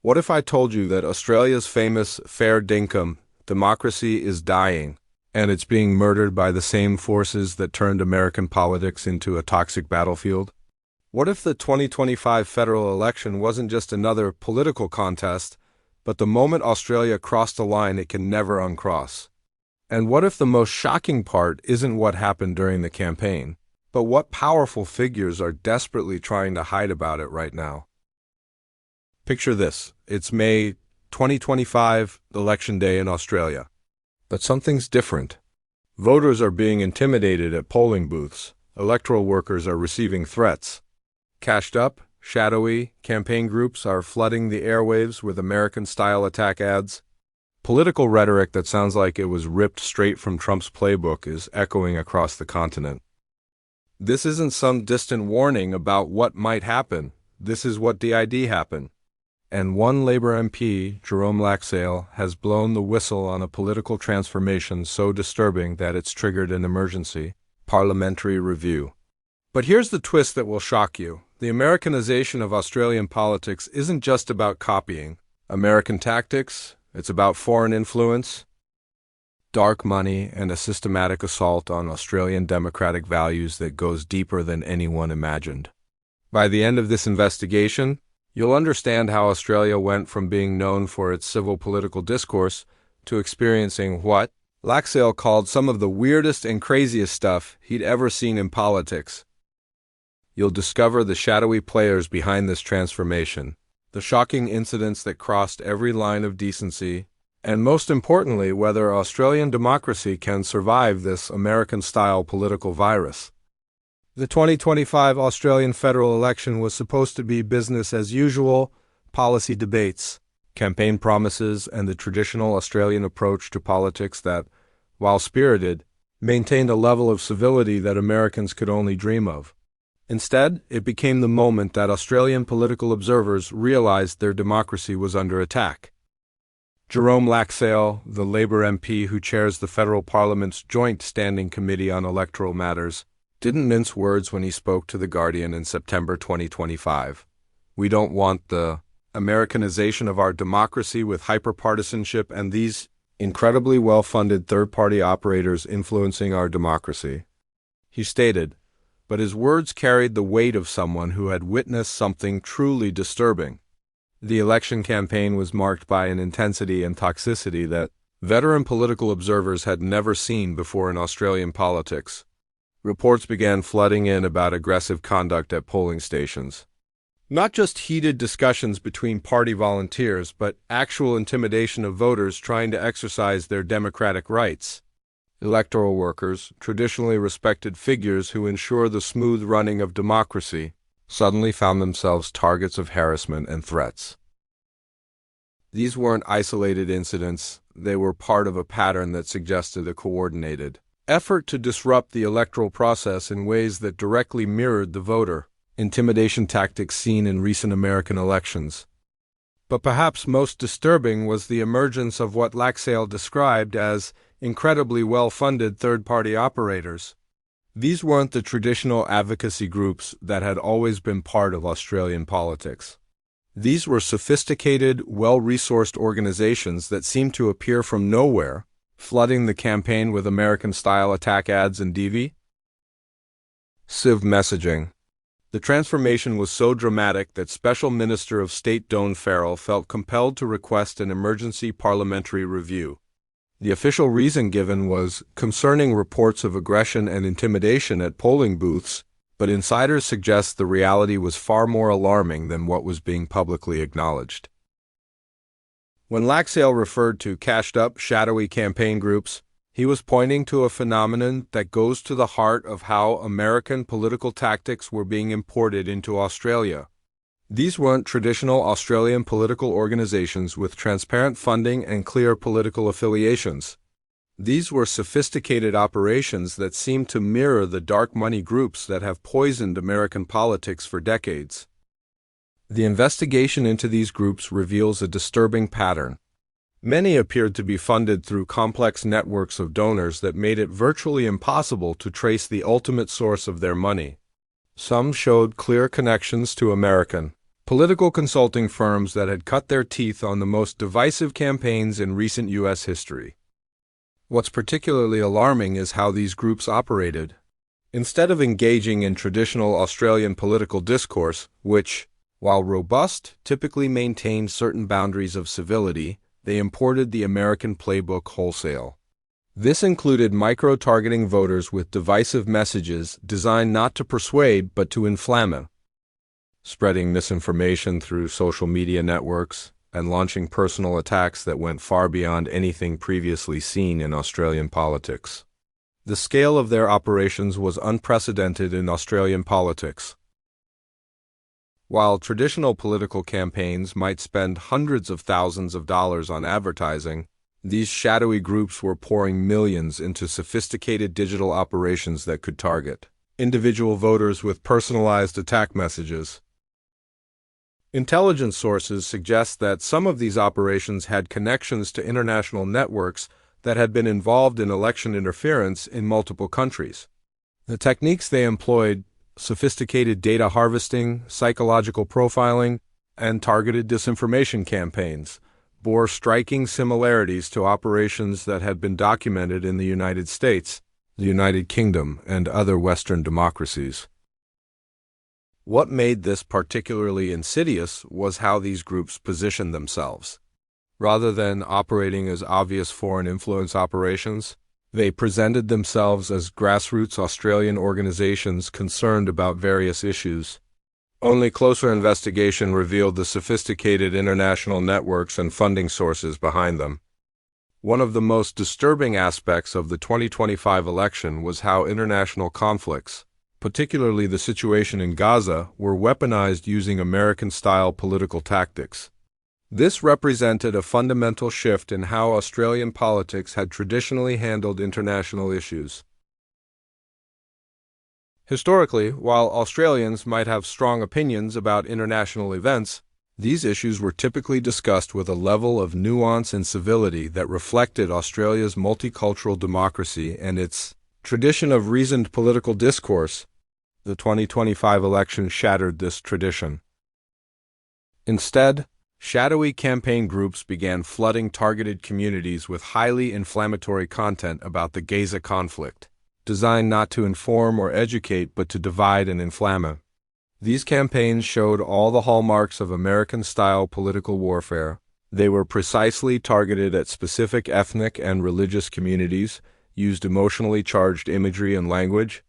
What if I told you that Australia's famous fair dinkum, democracy, is dying, and it's being murdered by the same forces that turned American politics into a toxic battlefield? What if the 2025 federal election wasn't just another political contest, but the moment Australia crossed a line it can never uncross? And what if the most shocking part isn't what happened during the campaign, but what powerful figures are desperately trying to hide about it right now? Picture this. It's May 2025, Election Day in Australia. But something's different. Voters are being intimidated at polling booths. Electoral workers are receiving threats. Cashed up, shadowy campaign groups are flooding the airwaves with American-style attack ads. Political rhetoric that sounds like it was ripped straight from Trump's playbook is echoing across the continent. This isn't some distant warning about what might happen. This is what did happen. And one Labour MP, Jerome Laxale, has blown the whistle on a political transformation so disturbing that it's triggered an emergency parliamentary review. But here's the twist that will shock you. The Americanization of Australian politics isn't just about copying American tactics, it's about foreign influence, dark money, and a systematic assault on Australian democratic values that goes deeper than anyone imagined. By the end of this investigation, you'll understand how Australia went from being known for its civil political discourse to experiencing what Laxale called some of the weirdest and craziest stuff he'd ever seen in politics. You'll discover the shadowy players behind this transformation, the shocking incidents that crossed every line of decency, and most importantly, whether Australian democracy can survive this American-style political virus. The 2025 Australian federal election was supposed to be business as usual, policy debates, campaign promises, and the traditional Australian approach to politics that, while spirited, maintained a level of civility that Americans could only dream of. Instead, it became the moment that Australian political observers realized their democracy was under attack. Jerome Laxale, the Labour MP who chairs the federal Parliament's Joint Standing Committee on Electoral Matters, didn't mince words when he spoke to The Guardian in September 2025. We don't want the Americanization of our democracy with hyperpartisanship and these incredibly well-funded third-party operators influencing our democracy, he stated, but his words carried the weight of someone who had witnessed something truly disturbing. The election campaign was marked by an intensity and toxicity that veteran political observers had never seen before in Australian politics. Reports began flooding in about aggressive conduct at polling stations. Not just heated discussions between party volunteers, but actual intimidation of voters trying to exercise their democratic rights. Electoral workers, traditionally respected figures who ensure the smooth running of democracy, suddenly found themselves targets of harassment and threats. These weren't isolated incidents, they were part of a pattern that suggested a coordinated effort to disrupt the electoral process in ways that directly mirrored the voter intimidation tactics seen in recent American elections. But perhaps most disturbing was the emergence of what Laxale described as incredibly well-funded third-party operators. These weren't the traditional advocacy groups that had always been part of Australian politics. These were sophisticated, well-resourced organizations that seemed to appear from nowhere, flooding the campaign with American-style attack ads and divisive messaging. The transformation was so dramatic that Special Minister of State Don Farrell felt compelled to request an emergency parliamentary review. The official reason given was concerning reports of aggression and intimidation at polling booths, but insiders suggest the reality was far more alarming than what was being publicly acknowledged. When Laxale referred to cashed-up, shadowy campaign groups, he was pointing to a phenomenon that goes to the heart of how American political tactics were being imported into Australia. These weren't traditional Australian political organizations with transparent funding and clear political affiliations. These were sophisticated operations that seemed to mirror the dark money groups that have poisoned American politics for decades. The investigation into these groups reveals a disturbing pattern. Many appeared to be funded through complex networks of donors that made it virtually impossible to trace the ultimate source of their money. Some showed clear connections to American political consulting firms that had cut their teeth on the most divisive campaigns in recent U.S. history. What's particularly alarming is how these groups operated. Instead of engaging in traditional Australian political discourse, which, while robust, typically maintained certain boundaries of civility, they imported the American playbook wholesale. This included micro-targeting voters with divisive messages designed not to persuade but to inflame, spreading misinformation through social media networks, and launching personal attacks that went far beyond anything previously seen in Australian politics. The scale of their operations was unprecedented in Australian politics. While traditional political campaigns might spend hundreds of thousands of dollars on advertising, these shadowy groups were pouring millions into sophisticated digital operations that could target individual voters with personalized attack messages. Intelligence sources suggest that some of these operations had connections to international networks that had been involved in election interference in multiple countries. The techniques they employed, sophisticated data harvesting, psychological profiling, and targeted disinformation campaigns, bore striking similarities to operations that had been documented in the United States, the United Kingdom, and other Western democracies. What made this particularly insidious was how these groups positioned themselves. Rather than operating as obvious foreign influence operations, they presented themselves as grassroots Australian organizations concerned about various issues. Only closer investigation revealed the sophisticated international networks and funding sources behind them. One of the most disturbing aspects of the 2025 election was how international conflicts, particularly the situation in Gaza, were weaponized using American-style political tactics. This represented a fundamental shift in how Australian politics had traditionally handled international issues. Historically, while Australians might have strong opinions about international events, these issues were typically discussed with a level of nuance and civility that reflected Australia's multicultural democracy and its tradition of reasoned political discourse. The 2025 election shattered this tradition. Instead, shadowy campaign groups began flooding targeted communities with highly inflammatory content about the Gaza conflict, designed not to inform or educate but to divide and inflame. These campaigns showed all the hallmarks of American-style political warfare. They were precisely targeted at specific ethnic and religious communities, used emotionally charged imagery and language,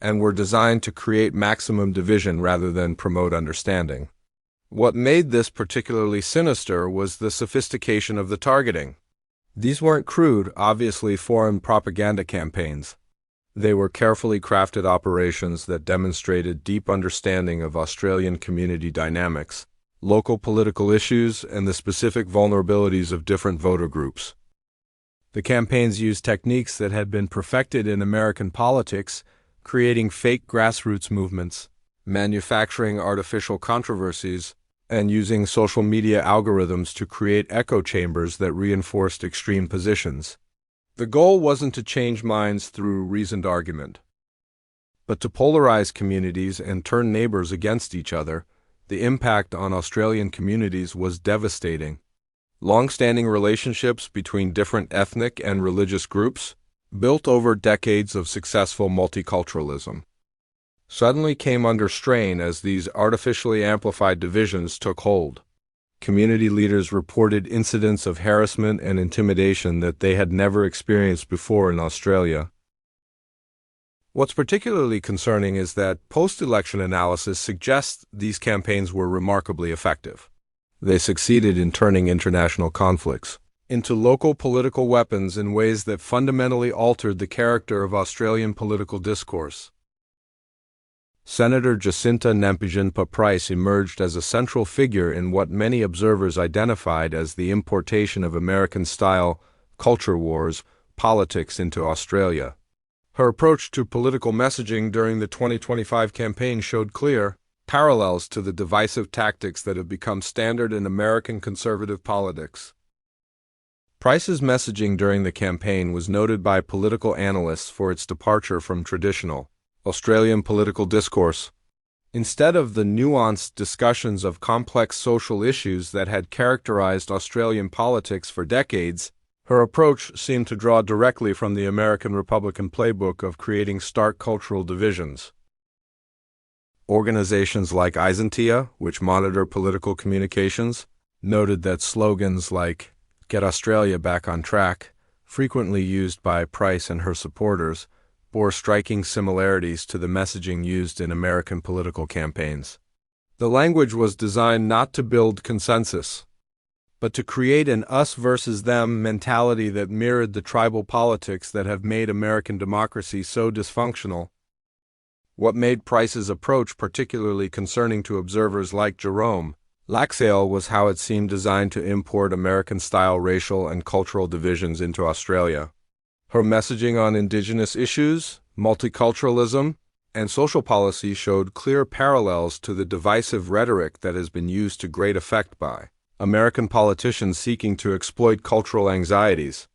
and were designed to create maximum division rather than promote understanding. What made this particularly sinister was the sophistication of the targeting. These weren't crude, obviously foreign propaganda campaigns. They were carefully crafted operations that demonstrated deep understanding of Australian community dynamics, local political issues, and the specific vulnerabilities of different voter groups. The campaigns used techniques that had been perfected in American politics, creating fake grassroots movements, manufacturing artificial controversies, and using social media algorithms to create echo chambers that reinforced extreme positions. The goal wasn't to change minds through reasoned argument, but to polarize communities and turn neighbors against each other. The impact on Australian communities was devastating. Long-standing relationships between different ethnic and religious groups, built over decades of successful multiculturalism, suddenly came under strain as these artificially amplified divisions took hold. Community leaders reported incidents of harassment and intimidation that they had never experienced before in Australia. What's particularly concerning is that post-election analysis suggests these campaigns were remarkably effective. They succeeded in turning international conflicts into local political weapons in ways that fundamentally altered the character of Australian political discourse. Senator Jacinta Nampijinpa-Price emerged as a central figure in what many observers identified as the importation of American-style culture wars politics into Australia. Her approach to political messaging during the 2025 campaign showed clear parallels to the divisive tactics that have become standard in American conservative politics. Price's messaging during the campaign was noted by political analysts for its departure from traditional Australian political discourse. Instead of the nuanced discussions of complex social issues that had characterized Australian politics for decades, her approach seemed to draw directly from the American Republican playbook of creating stark cultural divisions. Organizations like Eisentia, which monitor political communications, noted that slogans like "Get Australia Back on Track," frequently used by Price and her supporters, bore striking similarities to the messaging used in American political campaigns. The language was designed not to build consensus, but to create an us versus them mentality that mirrored the tribal politics that have made American democracy so dysfunctional. What made Price's approach particularly concerning to observers like Jerome Laxale was how it seemed designed to import American-style racial and cultural divisions into Australia. Her messaging on Indigenous issues, multiculturalism, and social policy showed clear parallels to the divisive rhetoric that has been used to great effect by American politicians seeking to exploit cultural anxieties.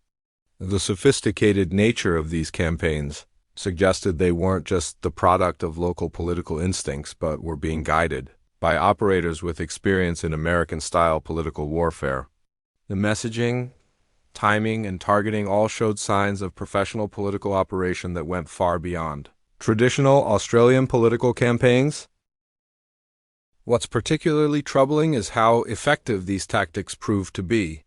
The sophisticated nature of these campaigns suggested they weren't just the product of local political instincts, but were being guided by operators with experience in American-style political warfare. The messaging, timing, and targeting all showed signs of professional political operation that went far beyond traditional Australian political campaigns. What's particularly troubling is how effective these tactics proved to be.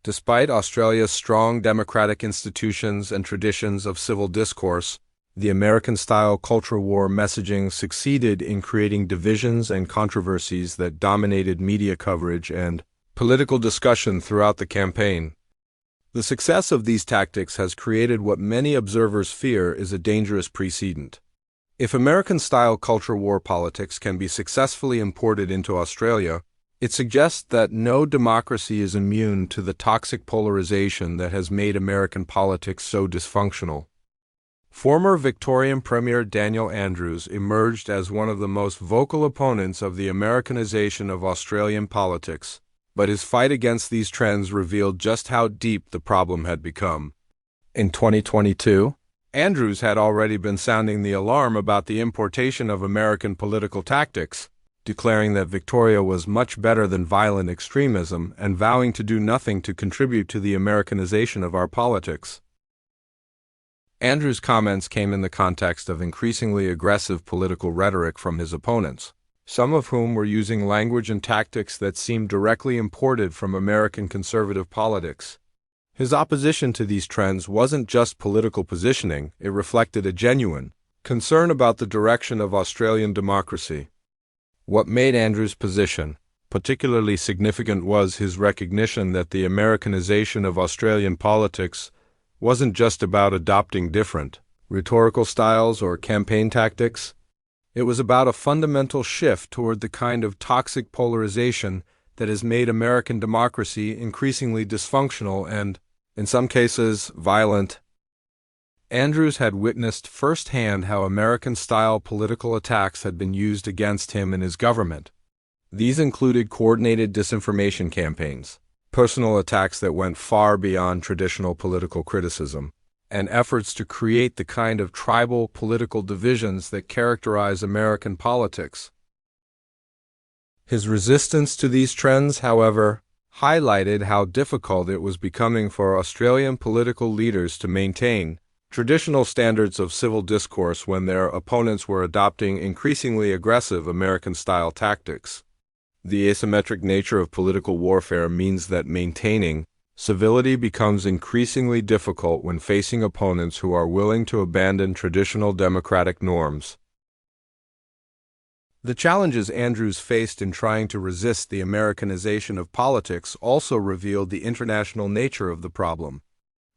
Despite Australia's strong democratic institutions and traditions of civil discourse, the American-style culture war messaging succeeded in creating divisions and controversies that dominated media coverage and political discussion throughout the campaign. The success of these tactics has created what many observers fear is a dangerous precedent. If American-style culture war politics can be successfully imported into Australia, it suggests that no democracy is immune to the toxic polarization that has made American politics so dysfunctional. Former Victorian Premier Daniel Andrews emerged as one of the most vocal opponents of the Americanization of Australian politics, but his fight against these trends revealed just how deep the problem had become. In 2022, Andrews had already been sounding the alarm about the importation of American political tactics, declaring that Victoria was much better than violent extremism and vowing to do nothing to contribute to the Americanization of our politics. Andrews' comments came in the context of increasingly aggressive political rhetoric from his opponents, some of whom were using language and tactics that seemed directly imported from American conservative politics. His opposition to these trends wasn't just political positioning, it reflected a genuine concern about the direction of Australian democracy. What made Andrews' position particularly significant was his recognition that the Americanization of Australian politics wasn't just about adopting different rhetorical styles or campaign tactics. It was about a fundamental shift toward the kind of toxic polarization that has made American democracy increasingly dysfunctional and, in some cases, violent. Andrews had witnessed firsthand how American-style political attacks had been used against him and his government. These included coordinated disinformation campaigns, personal attacks that went far beyond traditional political criticism, and efforts to create the kind of tribal political divisions that characterize American politics. His resistance to these trends, however, highlighted how difficult it was becoming for Australian political leaders to maintain traditional standards of civil discourse when their opponents were adopting increasingly aggressive American-style tactics. The asymmetric nature of political warfare means that maintaining civility becomes increasingly difficult when facing opponents who are willing to abandon traditional democratic norms. The challenges Andrews faced in trying to resist the Americanization of politics also revealed the international nature of the problem.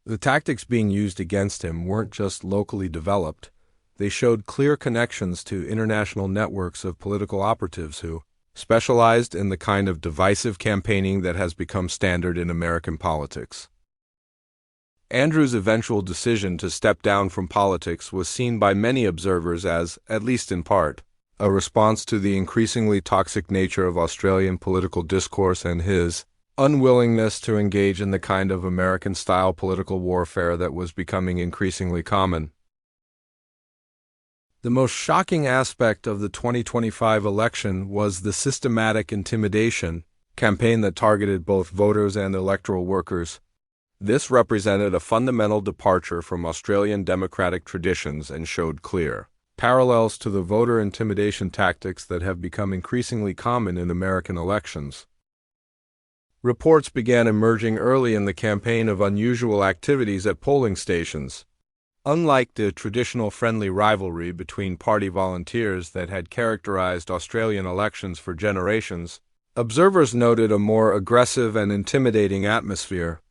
The tactics being used against him weren't just locally developed, they showed clear connections to international networks of political operatives who specialized in the kind of divisive campaigning that has become standard in American politics. Andrews' eventual decision to step down from politics was seen by many observers as, at least in part, a response to the increasingly toxic nature of Australian political discourse and his unwillingness to engage in the kind of American-style political warfare that was becoming increasingly common. The most shocking aspect of the 2025 election was the systematic intimidation campaign that targeted both voters and electoral workers. This represented a fundamental departure from Australian democratic traditions and showed clear parallels to the voter intimidation tactics that have become increasingly common in American elections. Reports began emerging early in the campaign of unusual activities at polling stations. Unlike the traditional friendly rivalry between party volunteers that had characterized Australian elections for generations, observers noted a more aggressive and intimidating atmosphere.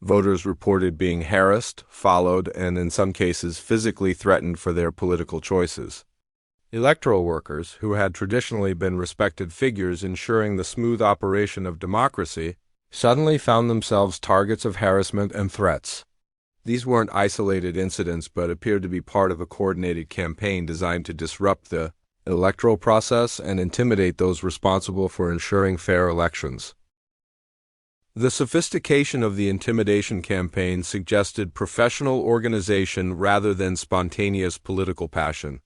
Voters reported being harassed, followed, and in some cases physically threatened for their political choices. Electoral workers, who had traditionally been respected figures ensuring the smooth operation of democracy, suddenly found themselves targets of harassment and threats. These weren't isolated incidents but appeared to be part of a coordinated campaign designed to disrupt the electoral process and intimidate those responsible for ensuring fair elections. The sophistication of the intimidation campaign suggested professional organization rather than spontaneous political passion.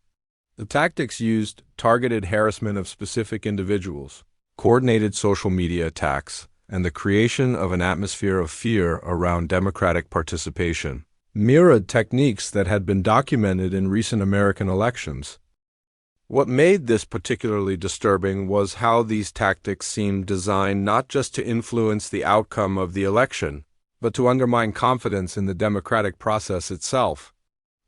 The tactics used targeted harassment of specific individuals, coordinated social media attacks, and the creation of an atmosphere of fear around democratic participation, mirrored techniques that had been documented in recent American elections. What made this particularly disturbing was how these tactics seemed designed not just to influence the outcome of the election, but to undermine confidence in the democratic process itself.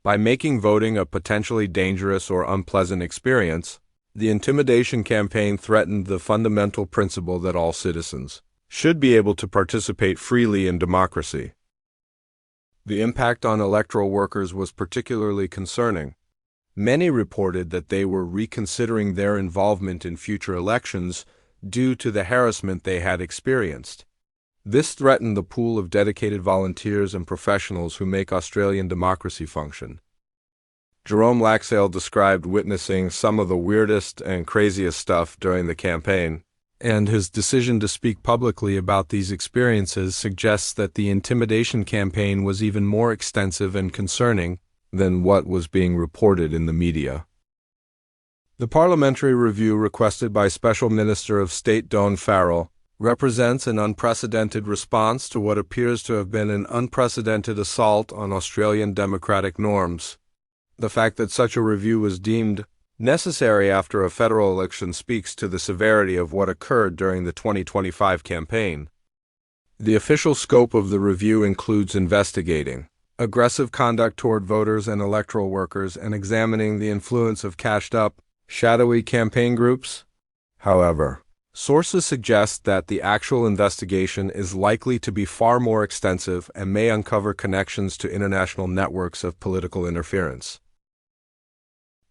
By making voting a potentially dangerous or unpleasant experience, the intimidation campaign threatened the fundamental principle that all citizens should be able to participate freely in democracy. The impact on electoral workers was particularly concerning. Many reported that they were reconsidering their involvement in future elections due to the harassment they had experienced. This threatened the pool of dedicated volunteers and professionals who make Australian democracy function. Jerome Laxale described witnessing some of the weirdest and craziest stuff during the campaign, and his decision to speak publicly about these experiences suggests that the intimidation campaign was even more extensive and concerning than what was being reported in the media. The Parliamentary review requested by Special Minister of State Don Farrell represents an unprecedented response to what appears to have been an unprecedented assault on Australian democratic norms. The fact that such a review was deemed necessary after a federal election speaks to the severity of what occurred during the 2025 campaign. The official scope of the review includes investigating aggressive conduct toward voters and electoral workers and examining the influence of cashed-up, shadowy campaign groups. However, sources suggest that the actual investigation is likely to be far more extensive and may uncover connections to international networks of political interference.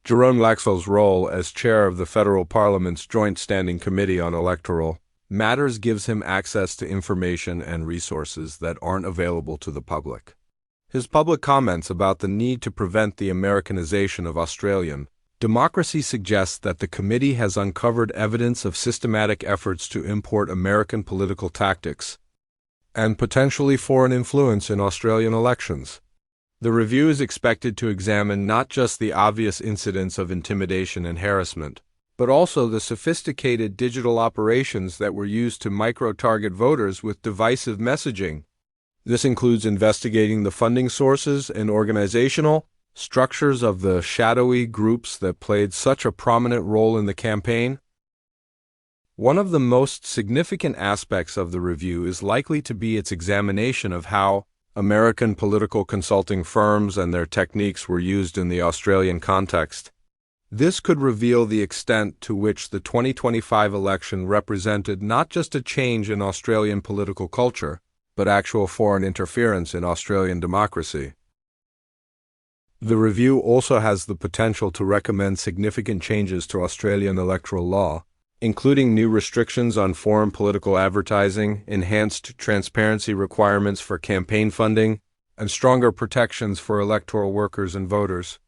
Jerome Laxale's role as chair of the federal Parliament's Joint Standing Committee on Electoral Matters gives him access to information and resources that aren't available to the public. His public comments about the need to prevent the Americanization of Australian democracy suggest that the committee has uncovered evidence of systematic efforts to import American political tactics and potentially foreign influence in Australian elections. The review is expected to examine not just the obvious incidents of intimidation and harassment, but also the sophisticated digital operations that were used to micro-target voters with divisive messaging. This includes investigating the funding sources and organizational structures of the shadowy groups that played such a prominent role in the campaign. One of the most significant aspects of the review is likely to be its examination of how American political consulting firms and their techniques were used in the Australian context. This could reveal the extent to which the 2025 election represented not just a change in Australian political culture, but actual foreign interference in Australian democracy. The review also has the potential to recommend significant changes to Australian electoral law, including new restrictions on foreign political advertising, enhanced transparency requirements for campaign funding, and stronger protections for electoral workers and voters.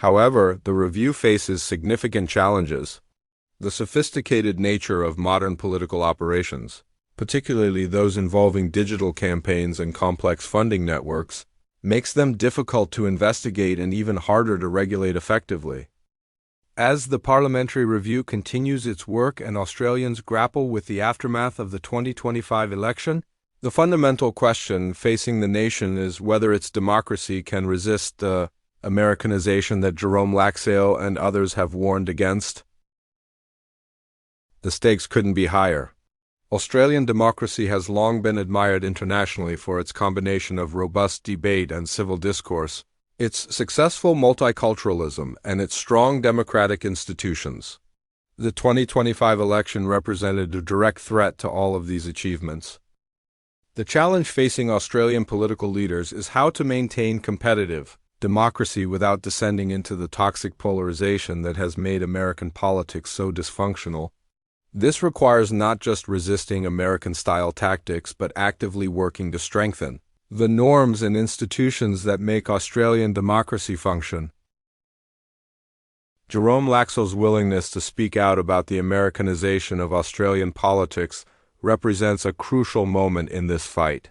However, the review faces significant challenges. The sophisticated nature of modern political operations, particularly those involving digital campaigns and complex funding networks, makes them difficult to investigate and even harder to regulate effectively. As the Parliamentary Review continues its work and Australians grapple with the aftermath of the 2025 election, the fundamental question facing the nation is whether its democracy can resist the Americanization that Jerome Laxale and others have warned against. The stakes couldn't be higher. Australian democracy has long been admired internationally for its combination of robust debate and civil discourse, its successful multiculturalism, and its strong democratic institutions. The 2025 election represented a direct threat to all of these achievements. The challenge facing Australian political leaders is how to maintain competitive democracy without descending into the toxic polarization that has made American politics so dysfunctional. This requires not just resisting American-style tactics but actively working to strengthen the norms and institutions that make Australian democracy function. Jerome Laxale's willingness to speak out about the Americanization of Australian politics represents a crucial moment in this fight.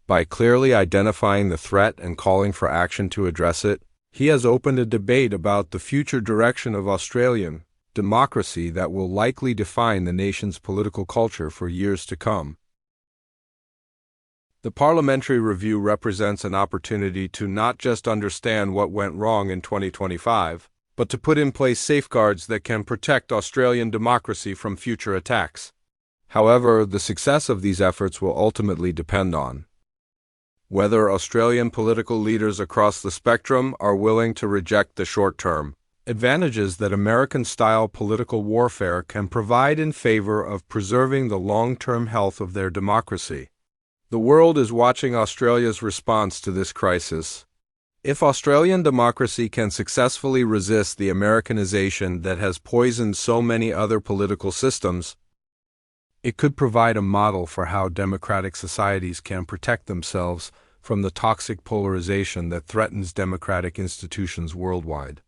By clearly identifying the threat and calling for action to address it, he has opened a debate about the future direction of Australian democracy that will likely define the nation's political culture for years to come. The Parliamentary Review represents an opportunity to not just understand what went wrong in 2025, but to put in place safeguards that can protect Australian democracy from future attacks. However, the success of these efforts will ultimately depend on whether Australian political leaders across the spectrum are willing to reject the short-term advantages that American-style political warfare can provide in favor of preserving the long-term health of their democracy. The world is watching Australia's response to this crisis. If Australian democracy can successfully resist the Americanization that has poisoned so many other political systems, it could provide a model for how democratic societies can protect themselves from the toxic polarization that threatens democratic institutions worldwide.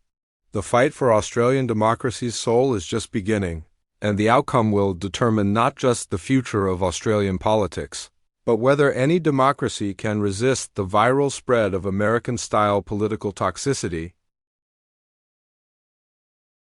The fight for Australian democracy's soul is just beginning, and the outcome will determine not just the future of Australian politics, but whether any democracy can resist the viral spread of American-style political toxicity